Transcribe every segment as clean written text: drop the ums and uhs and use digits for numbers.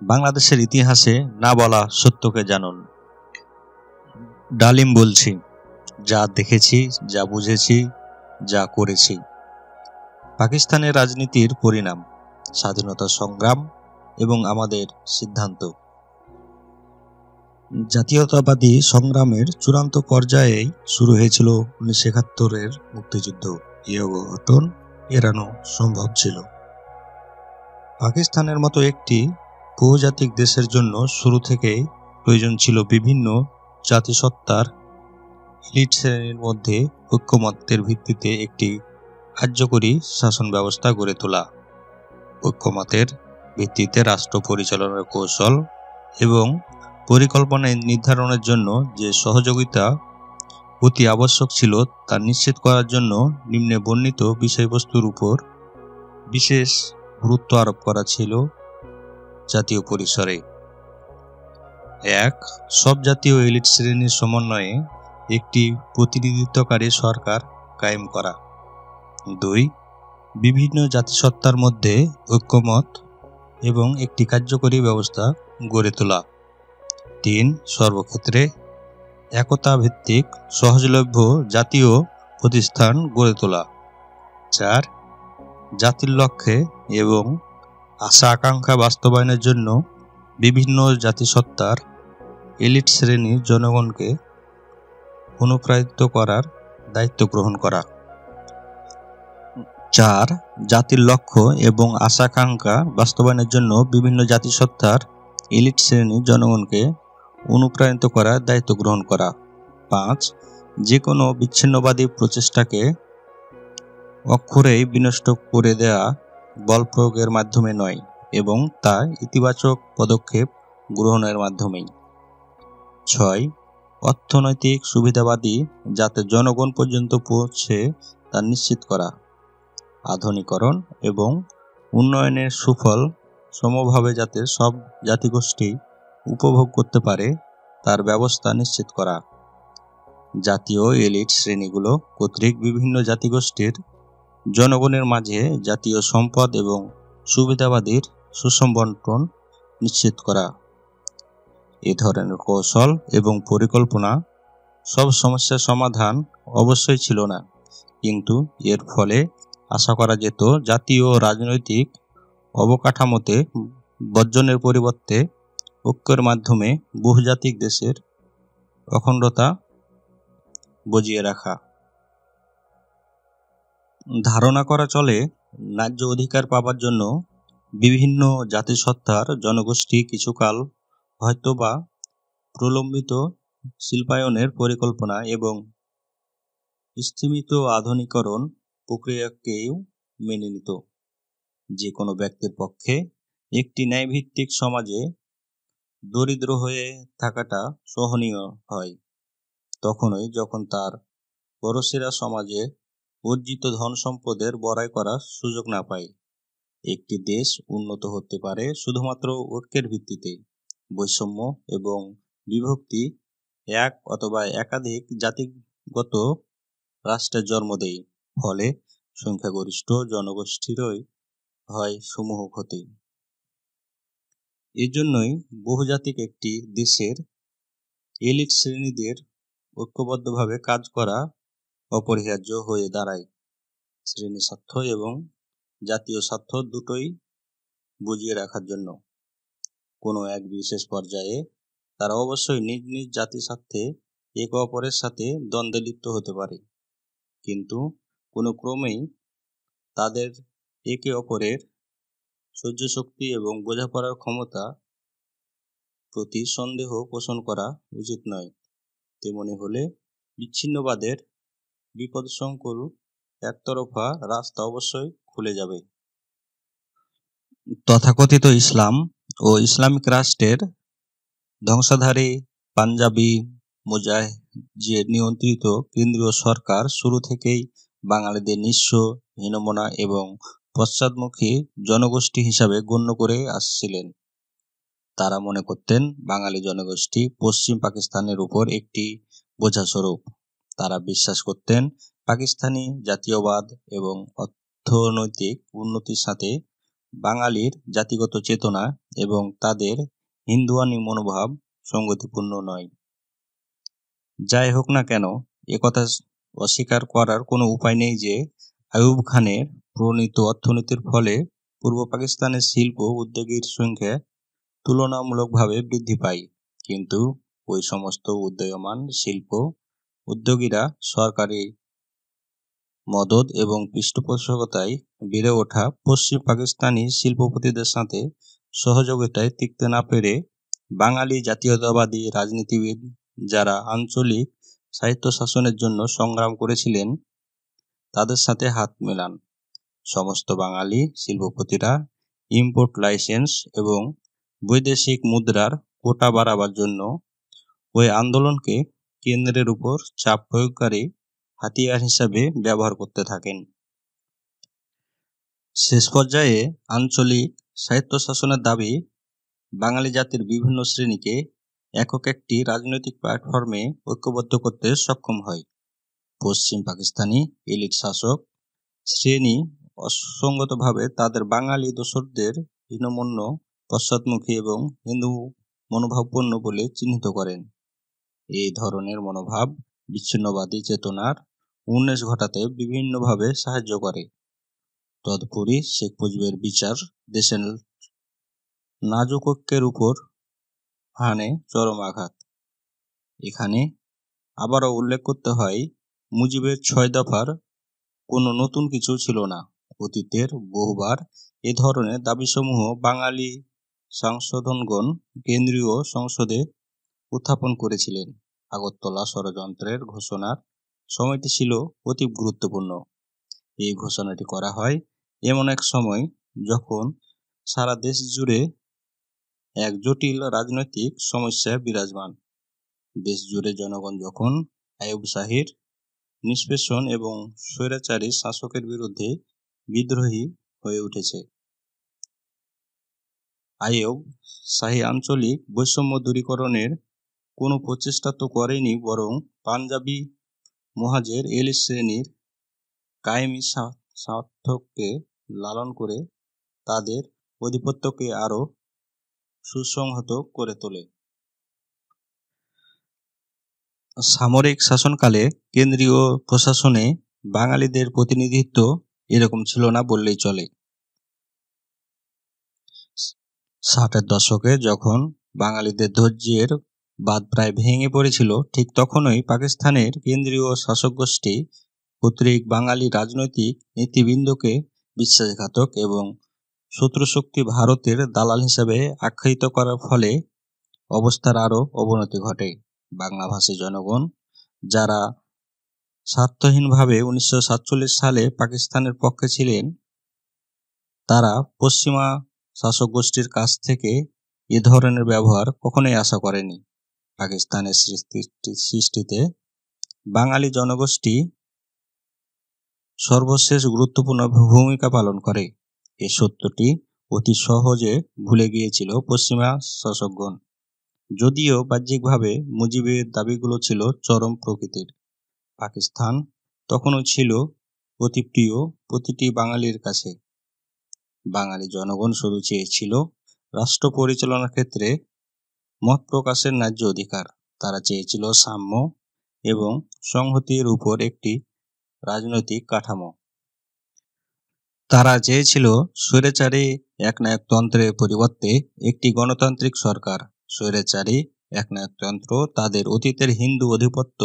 বাংলাদেশের ইতিহাসে না বলা সত্যকে জানুন। ডালিম বলছি, যা দেখেছি, যা বুঝেছি, যা করেছি। পাকিস্তানের রাজনীতির পরিণাম, স্বাধীনতা সংগ্রাম এবং আমাদের সিদ্ধান্ত। জাতীয়তাবাদী সংগ্রামের চূড়ান্ত পর্যায়েই শুরু হয়েছিল 1971-এর মুক্তিযুদ্ধ। এই অঘটন এড়ানো সম্ভব ছিল। পাকিস্তানের মতো একটি বহুজাতিক দেশের জন্য শুরু থেকেই প্রয়োজন ছিল বিভিন্ন জাতিসত্তার এলিট শ্রেণীর মধ্যে ঐক্যমত্যের ভিত্তিতে একটি কার্যকরী শাসন ব্যবস্থা গড়ে তোলা। ঐক্যমতের ভিত্তিতে রাষ্ট্র পরিচালনার কৌশল এবং পরিকল্পনা নির্ধারণের জন্য যে সহযোগিতা অতি আবশ্যক ছিল তা নিশ্চিত করার জন্য নিম্নে বর্ণিত বিষয়বস্তুর উপর বিশেষ গুরুত্ব আরোপ করা ছিল জাতীয় পরিসরে। 1. সব জাতীয় এলিট শ্রেণীর সমন্বয়ে একটি প্রতিনিধিত্বকারী সরকার কায়েম করা। 2. বিভিন্ন জাতিসত্তার মধ্যে ঐক্যমত এবং একটি কার্যকরী ব্যবস্থা গড়ে তোলা। 3. সর্বক্ষেত্রে একতা ভিত্তিক সহজলভ্য জাতীয় প্রতিষ্ঠান গড়ে তোলা। 4. জাতির লক্ষ্যে এবং আশা আকাঙ্ক্ষা বাস্তবায়নের জন্য বিভিন্ন জাতিসত্তার এলিট শ্রেণীর জনগণকে অনুপ্রাণিত করার দায়িত্ব গ্রহণ করা। 4. জাতির লক্ষ্য এবং আশা আকাঙ্ক্ষা বাস্তবায়নের জন্য বিভিন্ন জাতিসত্তার এলিট শ্রেণীর জনগণকে অনুপ্রাণিত করার দায়িত্ব গ্রহণ করা। 5. যে কোনো বিচ্ছিন্নবাদী প্রচেষ্টাকে অক্ষরেই বিনষ্ট করে দেয়া বল প্রয়োগের মাধ্যমে নয় এবং তা ইতিবাচক পদক্ষেপ গ্রহণের মাধ্যমেই। 6. অর্থনৈতিক সুবিধাবাদী যাতে জনগণ পর্যন্ত পৌঁছে তা নিশ্চিত করা। আধুনিকরণ এবং উন্নয়নের সুফল সমভাবে যাতে সব জাতিগোষ্ঠী উপভোগ করতে পারে তার ব্যবস্থা নিশ্চিত করা। জাতীয় এলিট শ্রেণীগুলো কর্তৃক বিভিন্ন জাতিগোষ্ঠীর জনগণের মাঝে জাতীয় সম্পদ এবং সুবিধাবাদীর সুষম বণ্টন নিশ্চিত করা। এ ধরনের কৌশল এবং পরিকল্পনা সব সমস্যার সমাধান অবশ্যই ছিল না, কিন্তু এর ফলে আশা করা যেত জাতীয় রাজনৈতিক অবকাঠামোতে বর্জনের পরিবর্তে ঐক্যের মাধ্যমে বহুজাতিক দেশের অখণ্ডতা বজিয়ে রাখা। ধারণা করা চলে ন্যায্য অধিকার পাবার জন্য বিভিন্ন জাতিসত্তার জনগোষ্ঠী কিছুকাল হয়তোবা প্রলম্বিত শিল্পায়নের পরিকল্পনা এবং স্থিমিত আধুনিকরণ প্রক্রিয়াকেও মেনে নিত। যে কোনো ব্যক্তির পক্ষে একটি ন্যায়ভিত্তিক সমাজে দরিদ্র হয়ে থাকাটা সহনীয় হয় তখনই যখন তার পড়শিরা সমাজে অর্জিত ধন সম্পদের বড়াই করার সুযোগ না পায়। একটি দেশ উন্নত হতে পারে শুধুমাত্র ঐক্যের ভিত্তিতে। বৈষম্য এবং বিভক্তি এক অথবা একাধিক জাতিগত রাষ্ট্রের জন্ম দেয়, ফলে সংখ্যাগরিষ্ঠ জনগোষ্ঠীরই হয় সমূহ ক্ষতি। এজন্যই বহুজাতিক একটি দেশের এলিট শ্রেণীদের ঐক্যবদ্ধভাবে কাজ করা অপরিহার্য হয়ে দাঁড়ায়। শ্রেণী স্বার্থ এবং জাতীয় স্বার্থ দুটোই বুঝিয়ে রাখার জন্য। কোনো এক বিশেষ পর্যায়ে তারা অবশ্যই নিজ নিজ জাতি স্বার্থে একে অপরের সাথে দ্বন্দ্বে লিপ্ত হতে পারে, কিন্তু কোনো ক্রমেই তাদের একে অপরের সহ্য শক্তি এবং বোঝাপড়ার ক্ষমতা প্রতি সন্দেহ পোষণ করা উচিত নয়। তেমনি হলে বিচ্ছিন্নবাদের বিপদসংকুল একতরফা রাস্তা অবশ্যই খুলে যাবে। তথাকথিত ইসলাম ও ইসলামিক রাষ্ট্রের ধ্বংসধারী পাঞ্জাবি মুজাহিদ নিয়ন্ত্রিত কেন্দ্রীয় সরকার শুরু থেকেই বাঙালিদের নিঃস্ব, হীনমনা এবং পশ্চাদমুখী জনগোষ্ঠী হিসাবে গণ্য করে আসছিলেন। তারা মনে করতেন বাঙালি জনগোষ্ঠী পশ্চিম পাকিস্তানের উপর একটি বোঝাস্বরূপ। তারা বিশ্বাস করতেন পাকিস্তানি জাতীয়বাদ এবং অর্থনৈতিক উন্নতির সাথে বাঙালির জাতিগত চেতনা এবং তাদের হিন্দুয়ানি মনোভাব সঙ্গতিপূর্ণ নয়। যাই হোক না কেন, একথা অস্বীকার করার কোনো উপায় নেই যে আইয়ুব খানের প্রণীত অর্থনীতির ফলে পূর্ব পাকিস্তানের শিল্প উদ্যোগীর সংখ্যা তুলনামূলকভাবে বৃদ্ধি পায়, কিন্তু ওই সমস্ত উদীয়মান শিল্প উদ্যোগীরা সরকারি মদদ এবং পৃষ্ঠপোষকতায় বেড়ে ওঠা পশ্চিম পাকিস্তানি শিল্পপতিদের সাথে সহযোগিতায় টিকতে না পেরে বাঙালি জাতীয়তাবাদী রাজনীতিবিদ যারা আঞ্চলিক স্বায়ত্তশাসনের জন্য সংগ্রাম করেছিলেন তাদের সাথে হাত মেলান। সমস্ত বাঙালি শিল্পপতিরা ইম্পোর্ট লাইসেন্স এবং বৈদেশিক মুদ্রার কোটা বাড়াবার জন্য ওই আন্দোলনকে কেন্দ্রের উপর চাপ প্রয়োগকারী হাতিয়ার হিসাবে ব্যবহার করতে থাকেন। শেষ পর্যায়ে আঞ্চলিক স্বায়ত্তশাসনের দাবি বাঙালি জাতির বিভিন্ন শ্রেণীকে একক একটি রাজনৈতিক প্ল্যাটফর্মে ঐক্যবদ্ধ করতে সক্ষম হয়। পশ্চিম পাকিস্তানি এলিট শাসক শ্রেণী অসঙ্গতভাবে তাদের বাঙালি দোসরদের হীনমন্য, পশ্চাৎমুখী এবং হিন্দু মনোভাবাপন্ন বলে চিহ্নিত করেন। এই ধরনের মনোভাব বিচ্ছিন্নবাদী চেতনার উন্মেষ ঘটাতে বিভিন্নভাবে সাহায্য করে। তদুপরি শেখ মুজিবের বিচার দেশের নাজুক ঐক্যের উপর হানে চরম আঘাত। এখানে আবারও উল্লেখ করতে হয়, মুজিবের 6 দফার কোনো নতুন কিছু ছিল না। অতীতের বহুবার এ ধরনের দাবিসমূহ বাঙালি সাংসদগণ কেন্দ্রীয় সংসদে উত্থাপন করেছিলেন। আগরতলা ষড়যন্ত্রের ঘোষণার সময়টি ছিল অতি গুরুত্বপূর্ণ। এই ঘোষণাটি করা হয় এমন এক সময় যখন সারা দেশ জুড়ে এক জটিল রাজনৈতিক সমস্যা বিরাজমান। দেশ জুড়ে জনগণ যখন আইয়ুব শাহীর নিষ্পেষণ এবং স্বৈরাচারী শাসকের বিরুদ্ধে বিদ্রোহী হয়ে উঠেছে। আইয়ুব শাহী আঞ্চলিক বৈষম্য দূরীকরণের কোনো প্রচেষ্টা তো করেনি, বরং পাঞ্জাবি মুহাজির এলিট শ্রেণীর কায়েমি স্বার্থকে লালন করে তাদের আধিপত্যকে আরও সুসংহত করে তোলে। সামরিক শাসনকালে কেন্দ্রীয় প্রশাসনে বাঙালিদের প্রতিনিধিত্ব এরকম ছিল না বললেই চলে। 60-এর দশকে যখন বাঙালিদের ধৈর্যের বাঁধ প্রায় ভেঙে পড়েছিল, ঠিক তখনই পাকিস্তানের কেন্দ্রীয় শাসকগোষ্ঠী কর্তৃক বাঙালি রাজনৈতিক নেতৃবৃন্দকে বিশ্বাসঘাতক এবং শত্রুশক্তি ভারতের দালাল হিসেবে আখ্যায়িত করার ফলে অবস্থার আরও অবনতি ঘটে। বাংলাভাষী জনগণ যারা স্বার্থহীনভাবে 1947 সালে পাকিস্তানের পক্ষে ছিলেন, তারা পশ্চিমা শাসকগোষ্ঠীর কাছ থেকে এ ধরনের ব্যবহার কখনোই আশা করেনি। পাকিস্তানের সৃষ্টিতে বাঙালি জনগোষ্ঠী সর্বশেষ গুরুত্বপূর্ণ ভূমিকা পালন করে। এ সত্যটি অতি সহজে ভুলে গিয়েছিল পশ্চিমা শাসকগণ। যদিও বাহ্যিকভাবে মুজিবের দাবিগুলো ছিল চরম প্রকৃতির, পাকিস্তান তখনও ছিল অতি প্রিয় প্রতিটি বাঙালির কাছে। বাঙালি জনগণ শুধু চেয়েছিল রাষ্ট্র পরিচালনার ক্ষেত্রে মত প্রকাশের ন্যায্য অধিকার। তারা চেয়েছিল সাম্য এবং সংহতির উপর একটি রাজনৈতিক কাঠামো। তারা চেয়েছিল স্বৈরাচারী একনায়কতন্ত্রের পরিবর্তে একটি গণতান্ত্রিক সরকার। স্বৈরাচারী একনায়কতন্ত্র তাদের অতীতের হিন্দু আধিপত্য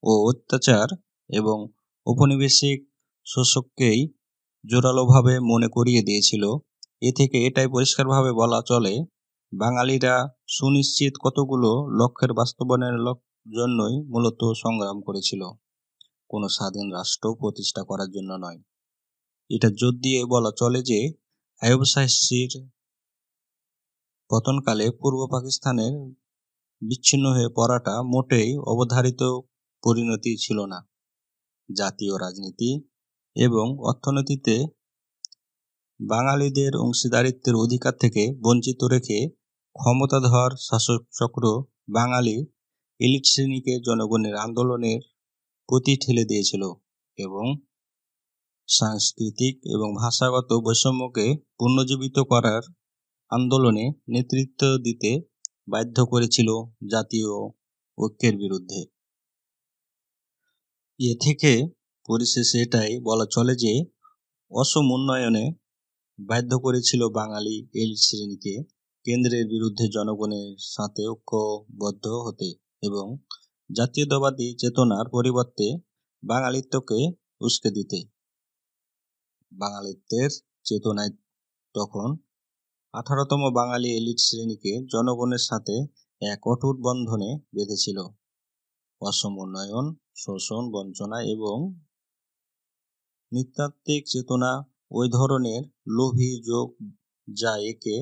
ও অত্যাচার এবং ঔপনিবেশিক শোষককেই জোরালোভাবে মনে করিয়ে দিয়েছিল। এ থেকে এটাই পরিষ্কারভাবে বলা চলে, বাঙালিরা সুনিশ্চিত কতগুলো লক্ষ্যের বাস্তবায়নের জন্যই মূলত সংগ্রাম করেছিল, কোনো স্বাধীন রাষ্ট্র প্রতিষ্ঠা করার জন্য নয়। এটা জোর দিয়ে বলা চলে যে আইয়ুব শাহীর পতনকালে পূর্ব পাকিস্তানের বিচ্ছিন্ন হয়ে পড়াটা মোটেই অবধারিত পরিণতি ছিল না। জাতীয় রাজনীতি এবং অর্থনীতিতে বাঙালিদের অংশীদারিত্বের অধিকার থেকে বঞ্চিত রেখে ক্ষমতাধর শাসকচক্র বাঙালি এলিট শ্রেণীকে জনগণের আন্দোলনের প্রতি ঠেলে দিয়েছিল এবং সাংস্কৃতিক এবং ভাষাগত বৈষম্যকে পুনর্জীবিত করার আন্দোলনে নেতৃত্ব দিতে বাধ্য করেছিল জাতীয় ঐক্যের বিরুদ্ধে। এ থেকে পরিশেষে এটাই বলা চলে যে অসম উন্নয়নে বাধ্য করেছিল বাঙালি এলিট শ্রেণীকে কেন্দ্রের বিরুদ্ধে জনগণের সাথে ঐক্যবদ্ধ হতে এবং জাতীয়তাবাদী চেতনার পরিবর্তে বাঙালিত্বকে উস্কে দিতে। বাঙালিত্বের চেতনায় তখন 18তম বাঙালি এলিট শ্রেণীকে জনগণের সাথে এক অটুট বন্ধনে বেঁধেছিল। অসম উন্নয়ন, শোষণ, বঞ্চনা এবং নৃতাত্ত্বিক চেতনা ওই ধরনের লোভী যোগ যা একে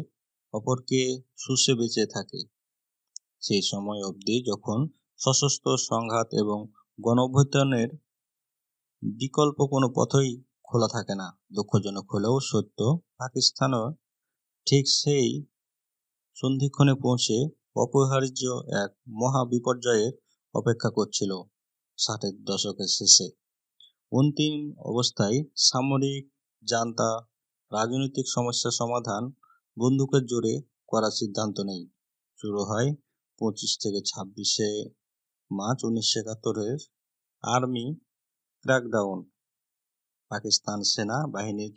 অপরকে শুষে বেঁচে থাকে সেই সময় অবধি যখন সশস্ত্র সংঘাত এবং গণঅভ্যুত্থানের বিকল্প কোনো পথই খোলা থাকে না। দুঃখজনক হলেও সত্য, পাকিস্তানও ঠিক সেই সন্ধিক্ষণে পৌঁছে অপরিহার্য এক মহা বিপর্যয়ের অপেক্ষা করছিল 60-এর দশকের শেষে। অন্তিম অবস্থায় সামরিক জান্তা রাজনৈতিক সমস্যা সমাধান বন্দুকের জোরে করার সিদ্ধান্ত নেই। শুরু হয় 25 থেকে 26শে মার্চ 1971-এর আর্মি ক্র্যাকডাউন। পাকিস্তান সেনা বাহিনীর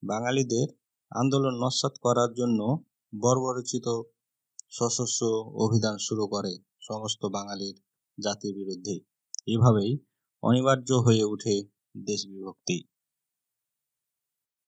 বাঙালিদের আন্দোলন নস্যাৎ করার জন্য বর্বরচিত সশস্ত্র অভিযান শুরু করে সমস্ত বাঙালির জাতির বিরুদ্ধে। এভাবেই অনিবার্য হয়ে ওঠে দেশ বিভক্তি।